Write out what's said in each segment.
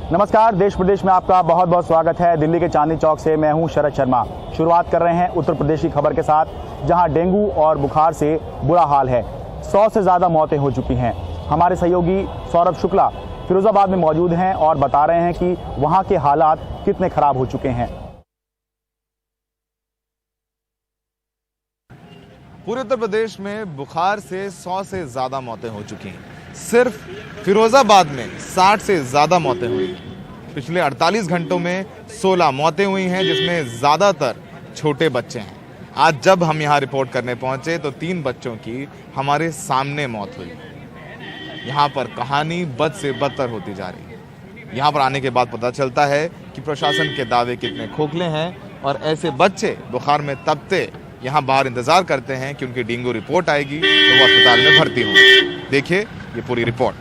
नमस्कार, देश प्रदेश में आपका बहुत बहुत स्वागत है। दिल्ली के चांदनी चौक से मैं हूं शरद शर्मा। शुरुआत कर रहे हैं उत्तर प्रदेश की खबर के साथ, जहां डेंगू और बुखार से बुरा हाल है। 100 से ज़्यादा मौतें हो चुकी हैं। हमारे सहयोगी सौरभ शुक्ला फिरोजाबाद में मौजूद हैं और बता रहे हैं कि वहां के हालात कितने खराब हो चुके हैं। पूरे उत्तर प्रदेश में बुखार से 100 से ज़्यादा मौतें हो चुकी हैं। सिर्फ फिरोजाबाद में 60 से ज़्यादा मौतें हुई। पिछले 48 घंटों में 16 मौतें हुई हैं, जिसमें ज़्यादातर छोटे बच्चे हैं। आज जब हम यहाँ रिपोर्ट करने पहुँचे तो 3 बच्चों की हमारे सामने मौत हुई। यहाँ पर कहानी बद से बदतर होती जा रही है। यहाँ पर आने के बाद पता चलता है कि प्रशासन के दावे कितने खोखले हैं और ऐसे बच्चे बुखार में तपते यहाँ बाहर इंतजार करते हैं कि उनकी डेंगू रिपोर्ट आएगी तो वो अस्पताल में भर्ती होंगे। देखिए ये पूरी रिपोर्ट।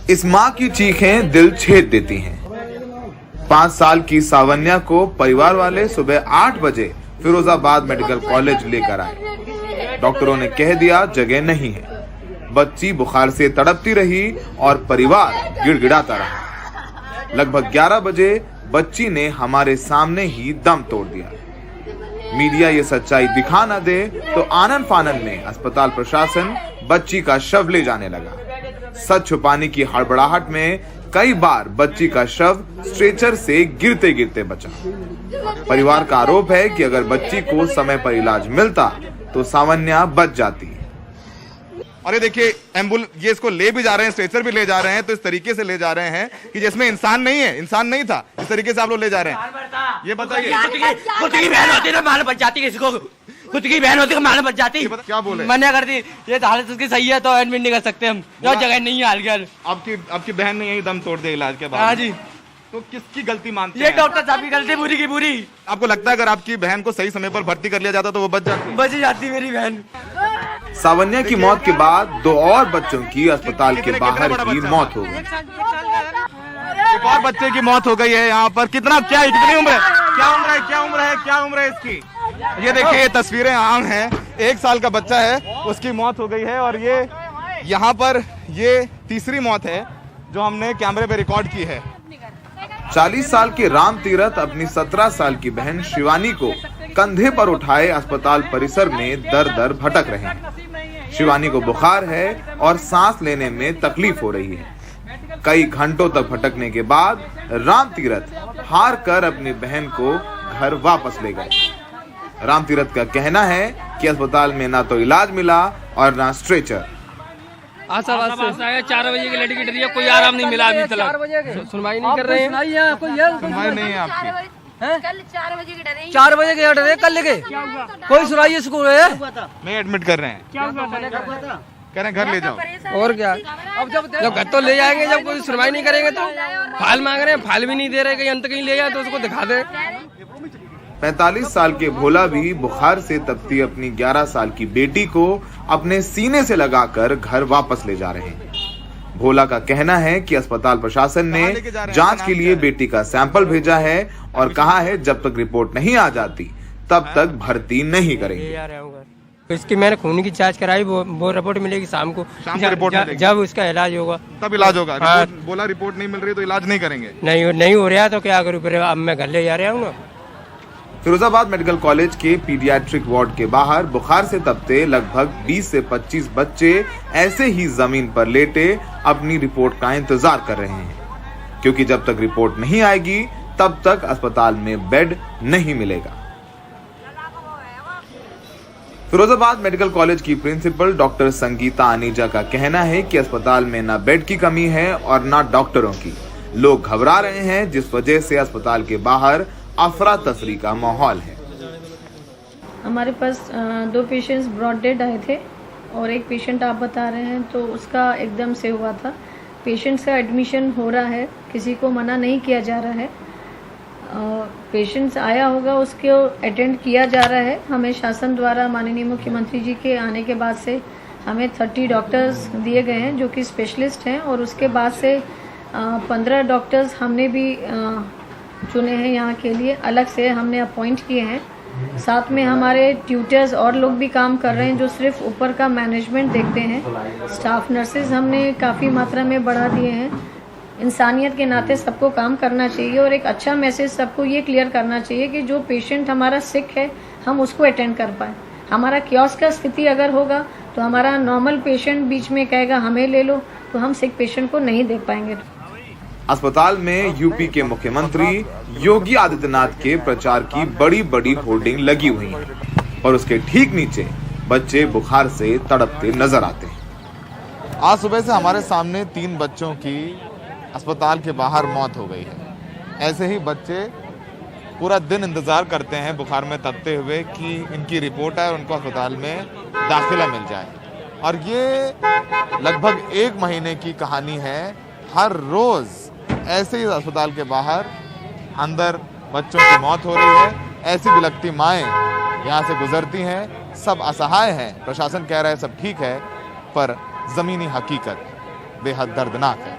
इस माँ की चीखें दिल छेद देती हैं। 5 साल की सावन्या को परिवार वाले सुबह 8 बजे फिरोजाबाद मेडिकल कॉलेज लेकर आए। डॉक्टरों ने कह दिया जगह नहीं है। बच्ची बुखार से तड़पती रही और परिवार गिड़गिड़ाता रहा। लगभग 11 बजे बच्ची ने हमारे सामने ही दम तोड़ दिया। मीडिया ये सच्चाई दिखा न दे तो आनन फानन में अस्पताल प्रशासन बच्ची का शव ले जाने लगा। सच छुपाने की हड़बड़ाहट में कई बार बच्ची का शव स्ट्रेचर से गिरते गिरते बचा। परिवार का आरोप है कि अगर बच्ची को समय पर इलाज मिलता तो सावन्या बच जाती। और ये देखिए ये इसको ले भी जा रहे हैं, स्ट्रेचर भी ले जा रहे हैं, तो इस तरीके से ले जा रहे हैं कि जिसमें इंसान नहीं था। इस तरीके से आप लोग ले जा रहे हैं। ये बताइए, खुद की बहन होती है मालूम बच जाती, किसी को खुद की बहन होती है मालूम बच जाती। क्या बोले? मना कर दी, ये हालत उसकी सही है तो एडमिट नहीं कर सकते हम, जो जगह नहीं है हाल। आपकी बहन ने यही दम तोड़ दिया इलाज के बाद? हाँ जी। तो किसकी गलती मानते हैं? ये डॉक्टर साहब की गलती पूरी की पूरी। आपको लगता है अगर आपकी बहन को सही समय पर भर्ती कर लिया जाता तो वो बच जाती मेरी बहन। सावन्या की मौत के बाद 2 और बच्चों की अस्पताल के बाहर ही मौत हो गई। एक और बच्चे की मौत हो गई है यहाँ पर। कितनी उम्र है? क्या उम्र है इसकी? ये देखिए, ये तस्वीरें आम हैं। 1 साल का बच्चा है, उसकी मौत हो गई है। और ये यहाँ पर ये तीसरी मौत है जो हमने कैमरे पे रिकॉर्ड की है। 40 साल के राम तीरथ अपनी 17 साल की बहन शिवानी को कंधे पर उठाए अस्पताल परिसर में दर भटक रहे हैं। शिवानी को बुखार है और सांस लेने में तकलीफ हो रही है। कई घंटों तक भटकने के बाद राम तीरथ हार कर अपनी बहन को घर वापस ले गए। राम तीरथ का कहना है कि अस्पताल में ना तो इलाज मिला और ना स्ट्रेचर। आया 4 बजे की लड़की डरी है, कोई आराम नहीं मिला अभी तक। सुनवाई नहीं कर रहे हैं। सुनवाई नहीं है आपकी? कल 4 बजे की डरे। 4 बजे के डरे, कल लेके कोई सुनाई स्कूल है नहीं एडमिट कर रहे हैं। कह रहे हैं घर ले जाओ। और क्या, अब जब घर तो ले जाएंगे, जब कोई सुनवाई नहीं करेंगे तो फाइल मांग रहे हैं, फाइल भी नहीं दे रहे। कहीं अंत कहीं ले जाए तो उसको दिखा दे। 45 साल के भोला भी बुखार से तपती अपनी 11 साल की बेटी को अपने सीने से लगाकर घर वापस ले जा रहे हैं। भोला का कहना है कि अस्पताल प्रशासन ने जांच के लिए बेटी का सैंपल भेजा है और कहा है जब तक रिपोर्ट नहीं आ जाती तब तक भर्ती नहीं करेंगे। इसकी मैंने खून की जांच कराई, वो रिपोर्ट मिलेगी शाम को रिपोर्ट जब उसका इलाज होगा तब इलाज होगा। हाँ। बोला रिपोर्ट नहीं मिल रही तो इलाज नहीं करेंगे। नहीं हो रहा तो क्या करूँ फिर, अब मैं घर ले जा रहा हूँ। फिरोजाबाद मेडिकल कॉलेज के पीडियाट्रिक वार्ड के बाहर बुखार से तपते लगभग 20 से 25 बच्चे ऐसे ही जमीन पर लेटे अपनी रिपोर्ट का इंतजार कर रहे हैं, क्योंकि जब तक रिपोर्ट नहीं आएगी तब तक अस्पताल में बेड नहीं मिलेगा। फिरोजाबाद मेडिकल कॉलेज की प्रिंसिपल डॉक्टर संगीता अनीजा का कहना है कि अस्पताल में ना बेड की कमी है और ना डॉक्टरों की। लोग घबरा रहे हैं, जिस वजह से अस्पताल के बाहर अफरा तफरी का माहौल है। हमारे पास 2 पेशेंट्स ब्रॉड डेड आए थे और एक पेशेंट आप बता रहे हैं तो उसका एकदम से हुआ था। पेशेंट्स का एडमिशन हो रहा है, किसी को मना नहीं किया जा रहा है। पेशेंट्स आया होगा उसको अटेंड किया जा रहा है। हमें शासन द्वारा माननीय मुख्यमंत्री जी के आने के बाद से हमें 30 डॉक्टर्स दिए गए हैं जो कि स्पेशलिस्ट हैं, और उसके बाद से 15 डॉक्टर्स हमने भी चुने हैं यहाँ के लिए, अलग से हमने अपॉइंट किए हैं। साथ में हमारे ट्यूटर्स और लोग भी काम कर रहे हैं जो सिर्फ ऊपर का मैनेजमेंट देखते हैं। स्टाफ नर्सेज हमने काफ़ी मात्रा में बढ़ा दिए हैं। इंसानियत के नाते सबको काम करना चाहिए और एक अच्छा मैसेज सबको ये क्लियर करना चाहिए कि जो पेशेंट हमारा सिक है हम उसको अटेंड कर पाए। हमारा कियोस्क का स्थिति अगर होगा तो हमारा नॉर्मल पेशेंट बीच में कहेगा हमें ले लो, तो हम सिक पेशेंट को नहीं देख पाएंगे। अस्पताल में यूपी के मुख्यमंत्री योगी आदित्यनाथ के प्रचार की बड़ी बड़ी होर्डिंग लगी हुई है और उसके ठीक नीचे बच्चे बुखार से तड़पते नजर आते हैं। आज सुबह से हमारे सामने 3 बच्चों की अस्पताल के बाहर मौत हो गई है। ऐसे ही बच्चे पूरा दिन इंतजार करते हैं बुखार में तपते हुए कि इनकी रिपोर्ट आए और उनको अस्पताल में दाखिला मिल जाए। और ये लगभग 1 महीने की कहानी है। हर रोज ऐसे ही अस्पताल के बाहर अंदर बच्चों की मौत हो रही है। ऐसी बिलखती माएँ यहाँ से गुजरती हैं। सब असहाय हैं। प्रशासन कह रहा है सब ठीक है, पर जमीनी हकीकत बेहद दर्दनाक है।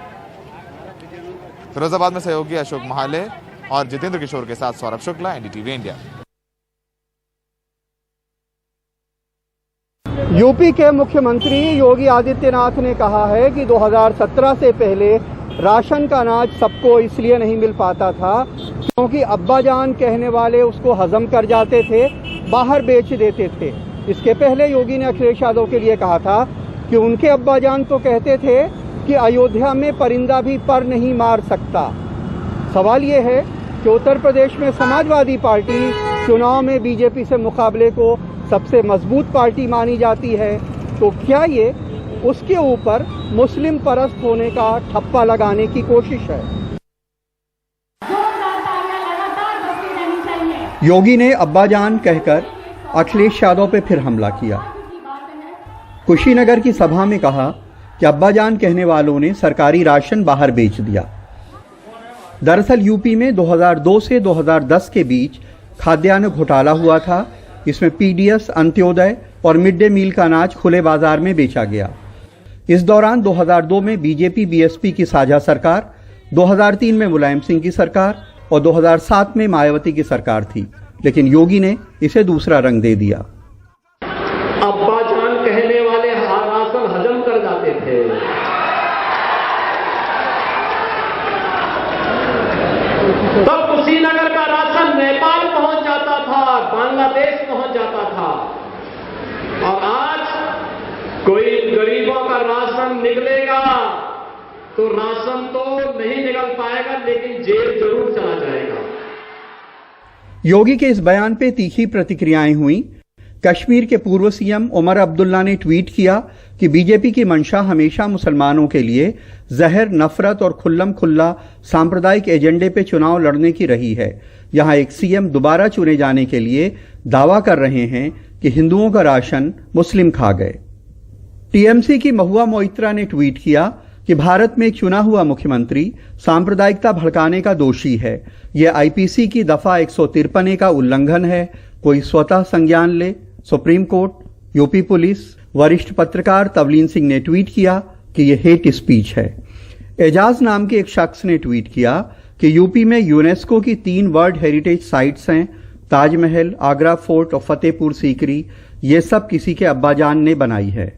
फिरोजाबाद में सहयोगी अशोक महाले और जितेंद्र किशोर के साथ Saurabh Shukla, NDTV India. UP के मुख्यमंत्री योगी आदित्यनाथ ने कहा है कि 2017 से पहले राशन का अनाज सबको इसलिए नहीं मिल पाता था क्योंकि अब्बाजान कहने वाले उसको हजम कर जाते थे, बाहर बेच देते थे। इसके पहले योगी ने अखिलेश यादव के लिए कहा था कि उनके अब्बाजान तो कहते थे कि अयोध्या में परिंदा भी पर नहीं मार सकता। सवाल ये है कि उत्तर प्रदेश में समाजवादी पार्टी चुनाव में बीजेपी से मुकाबले को सबसे मजबूत पार्टी मानी जाती है, तो क्या ये उसके ऊपर मुस्लिम परस्त होने का ठप्पा लगाने की कोशिश है? योगी ने अब्बाजान कहकर अखिलेश यादव पे फिर हमला किया। कुशीनगर की सभा में कहा कि अब्बाजान कहने वालों ने सरकारी राशन बाहर बेच दिया। दरअसल यूपी में 2002 से 2010 के बीच खाद्यान्न घोटाला हुआ था। इसमें पीडीएस, अंत्योदय और मिड डे मील का अनाज खुले बाजार में बेचा गया। इस दौरान 2002 में बीजेपी बीएसपी की साझा सरकार, 2003 में मुलायम सिंह की सरकार और 2007 में मायावती की सरकार थी, लेकिन योगी ने इसे दूसरा रंग दे दिया। अब्बाजान कहने वाले राशन हजम कर जाते थे। तब कुशीनगर का राशन नेपाल पहुंच जाता था, बांग्लादेश पहुंच जाता था। और आज कोई गरीबों का राशन निकलेगा तो राशन तो नहीं निकल पाएगा, लेकिन जेल जरूर चला जाएगा। योगी के इस बयान पे तीखी प्रतिक्रियाएं हुई। कश्मीर के पूर्व सीएम उमर अब्दुल्ला ने ट्वीट किया कि बीजेपी की मंशा हमेशा मुसलमानों के लिए जहर, नफरत और खुल्लम खुल्ला सांप्रदायिक एजेंडे पे चुनाव लड़ने की रही है। यहां एक सीएम दोबारा चुने जाने के लिए दावा कर रहे हैं कि हिंदुओं का राशन मुस्लिम खा गए। टीएमसी की महुआ मोइत्रा ने ट्वीट किया कि भारत में एक चुना हुआ मुख्यमंत्री सांप्रदायिकता भड़काने का दोषी है। यह आईपीसी की दफा 153 का उल्लंघन है। कोई स्वतः संज्ञान ले। Supreme court, UP police. वरिष्ठ पत्रकार तवलीन सिंह ने ट्वीट किया कि यह हेट स्पीच है। एजाज नाम के एक शख्स ने ट्वीट किया कि यूपी में यूनेस्को की 3 वर्ल्ड हेरिटेज साइट्स हैं, ताजमहल, आगरा फोर्ट और फतेहपुर सीकरी। ये सब किसी के अब्बाजान ने बनाई है।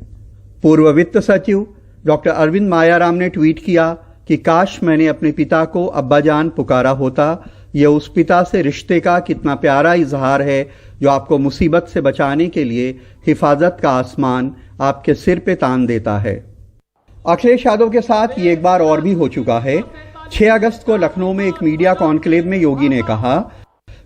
पूर्व वित्त सचिव डॉक्टर अरविंद मायाराम ने ट्वीट किया कि काश मैंने अपने पिता को अब्बाजान पुकारा होता। यह उस पिता से रिश्ते का कितना प्यारा इजहार है जो आपको मुसीबत से बचाने के लिए हिफाजत का आसमान आपके सिर पे तान देता है। अखिलेश यादव के साथ ये एक बार और भी हो चुका है। 6 अगस्त को लखनऊ में एक मीडिया कॉन्क्लेव में योगी ने कहा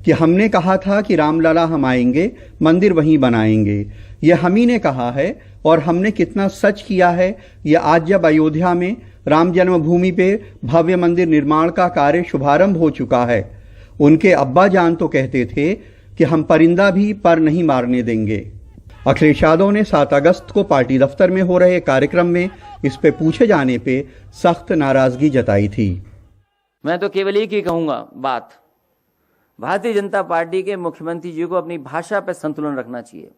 कि हमने कहा था कि रामलला हम आएंगे, मंदिर वहीं बनाएंगे। यह हम ही ने कहा है और हमने कितना सच किया है। यह आज जब अयोध्या में राम जन्मभूमि पे भव्य मंदिर निर्माण का कार्य शुभारंभ हो चुका है। उनके अब्बा जान तो कहते थे कि हम परिंदा भी पर नहीं मारने देंगे। अखिलेश यादव ने 7 अगस्त को पार्टी दफ्तर में हो रहे कार्यक्रम में इस पे पूछे जाने पे सख्त नाराजगी जताई थी। मैं तो केवल एक ही कहूंगा बात, भारतीय जनता पार्टी के मुख्यमंत्री जी को अपनी भाषा पर संतुलन रखना चाहिए।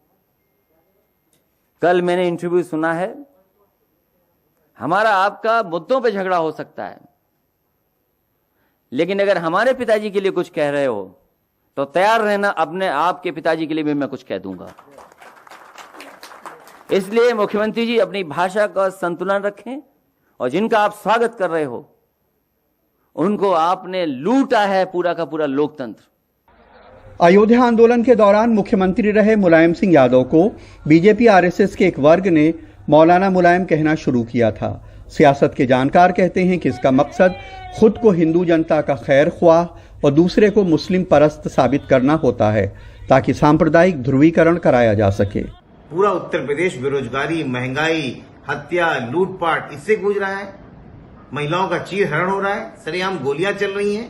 कल मैंने इंटरव्यू सुना है, हमारा आपका मुद्दों पे झगड़ा हो सकता है, लेकिन अगर हमारे पिताजी के लिए कुछ कह रहे हो तो तैयार रहना अपने आपके पिताजी के लिए भी मैं कुछ कह दूंगा। इसलिए मुख्यमंत्री जी अपनी भाषा का संतुलन रखें और जिनका आप स्वागत कर रहे हो उनको आपने लूटा है पूरा का पूरा लोकतंत्र। अयोध्या आंदोलन के दौरान मुख्यमंत्री रहे मुलायम सिंह यादव को बीजेपी आरएसएस के एक वर्ग ने मौलाना मुलायम कहना शुरू किया था। सियासत के जानकार कहते हैं कि इसका मकसद खुद को हिंदू जनता का खैर ख्वाह और दूसरे को मुस्लिम परस्त साबित करना होता है ताकि सांप्रदायिक ध्रुवीकरण कराया जा सके। पूरा उत्तर प्रदेश बेरोजगारी, महंगाई, हत्या, लूटपाट इससे गूंज रहा है। महिलाओं का चीरहरण हो रहा है, सरेआम गोलियां चल रही हैं।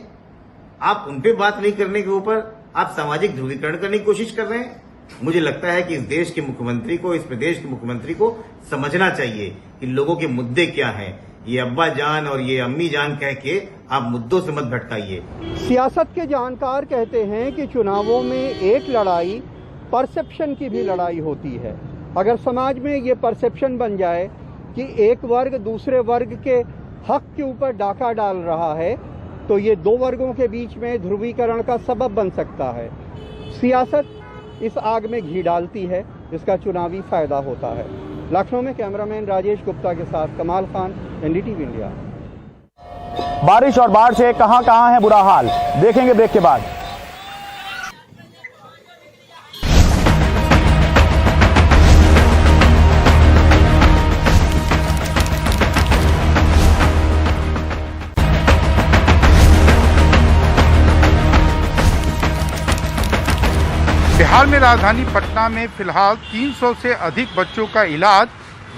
आप उन पे बात नहीं करने के ऊपर आप सामाजिक ध्रुवीकरण करने की कोशिश कर रहे हैं। मुझे लगता है कि इस देश के मुख्यमंत्री को, इस प्रदेश के मुख्यमंत्री को समझना चाहिए कि लोगों के मुद्दे क्या हैं। ये अब्बा जान और ये अम्मी जान कह के आप मुद्दों से मत भटकाइए। सियासत के जानकार कहते हैं कि चुनावों में एक लड़ाई परसेप्शन की भी लड़ाई होती है। अगर समाज में ये परसेप्शन बन जाए कि एक वर्ग दूसरे वर्ग के हक के ऊपर डाका डाल रहा है तो ये दो वर्गों के बीच में ध्रुवीकरण का सबब बन सकता है। सियासत इस आग में घी डालती है, इसका चुनावी फायदा होता है। लखनऊ में कैमरामैन राजेश गुप्ता के साथ कमाल खान, एनडीटीवी इंडिया। बारिश और बाढ़ से कहां है बुरा हाल, देखेंगे ब्रेक के बाद। बिहार में राजधानी पटना में फिलहाल 300 से अधिक बच्चों का इलाज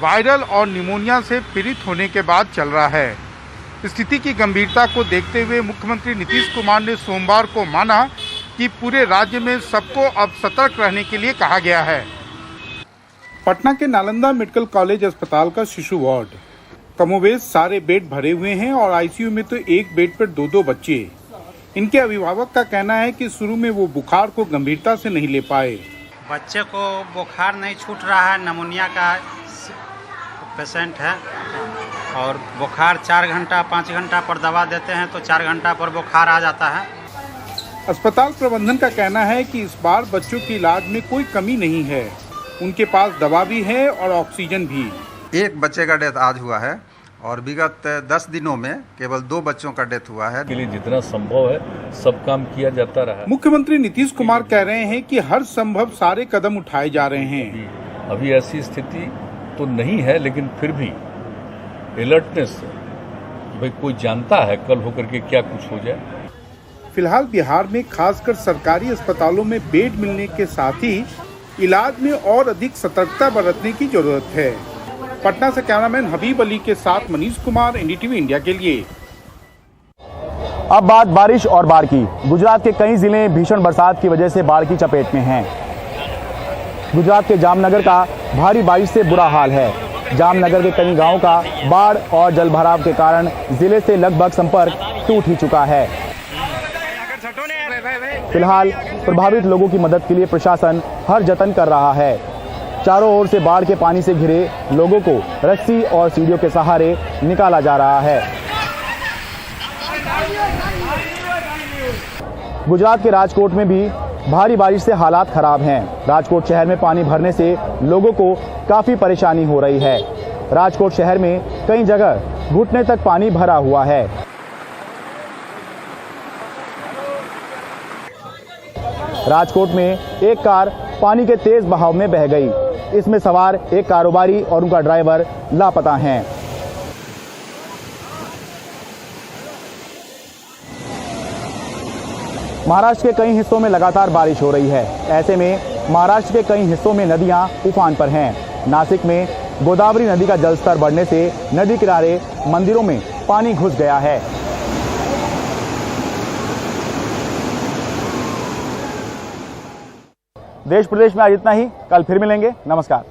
वायरल और निमोनिया से पीड़ित होने के बाद चल रहा है। स्थिति की गंभीरता को देखते हुए मुख्यमंत्री नीतीश कुमार ने सोमवार को माना कि पूरे राज्य में सबको अब सतर्क रहने के लिए कहा गया है। पटना के नालंदा मेडिकल कॉलेज अस्पताल का शिशु वार्ड, कमोबेश सारे बेड भरे हुए हैं और आईसीयू में तो एक बेड पर 2-2 बच्चे। इनके अभिभावक का कहना है कि शुरू में वो बुखार को गंभीरता से नहीं ले पाए। बच्चे को बुखार नहीं छूट रहा है, निमोनिया का पेशेंट है और बुखार 4 घंटा 5 घंटा पर दवा देते हैं तो 4 घंटा पर बुखार आ जाता है। अस्पताल प्रबंधन का कहना है कि इस बार बच्चों के इलाज में कोई कमी नहीं है, उनके पास दवा भी है और ऑक्सीजन भी। एक बच्चे का डेथ आज हुआ है और विगत 10 दिनों में केवल 2 बच्चों का डेथ हुआ है। के लिए जितना संभव है सब काम किया जाता रहा। मुख्यमंत्री नीतीश कुमार कह रहे हैं कि हर संभव सारे कदम उठाए जा रहे हैं। अभी ऐसी स्थिति तो नहीं है, लेकिन फिर भी अलर्टनेस, भाई कोई जानता है कल होकर के क्या कुछ हो जाए। फिलहाल बिहार में खासकर सरकारी अस्पतालों में बेड मिलने के साथ ही इलाज में और अधिक सतर्कता बरतने की जरूरत है। पटना से कैमरामैन हबीब अली के साथ मनीष कुमार, एनडीटीवी इंडिया के लिए। अब बात बारिश और बाढ़ की। गुजरात के कई जिले भीषण बरसात की वजह से बाढ़ की चपेट में हैं। गुजरात के जामनगर का भारी बारिश से बुरा हाल है। जामनगर के कई गांवों का बाढ़ और जलभराव के कारण जिले से लगभग संपर्क टूट ही चुका है। फिलहाल प्रभावित लोगों की मदद के लिए प्रशासन हर जतन कर रहा है। चारों ओर से बाढ़ के पानी से घिरे लोगों को रस्सी और सीढ़ियों के सहारे निकाला जा रहा है। गुजरात के राजकोट में भी भारी बारिश से हालात खराब हैं। राजकोट शहर में पानी भरने से लोगों को काफी परेशानी हो रही है। राजकोट शहर में कई जगह घुटने तक पानी भरा हुआ है। राजकोट में एक कार पानी के तेज बहाव में बह गई। इसमें सवार एक कारोबारी और उनका ड्राइवर लापता हैं। महाराष्ट्र के कई हिस्सों में लगातार बारिश हो रही है। ऐसे में महाराष्ट्र के कई हिस्सों में नदियां उफान पर हैं। नासिक में गोदावरी नदी का जलस्तर बढ़ने से नदी किनारे मंदिरों में पानी घुस गया है। देश प्रदेश में आज इतना ही। कल फिर मिलेंगे। नमस्कार।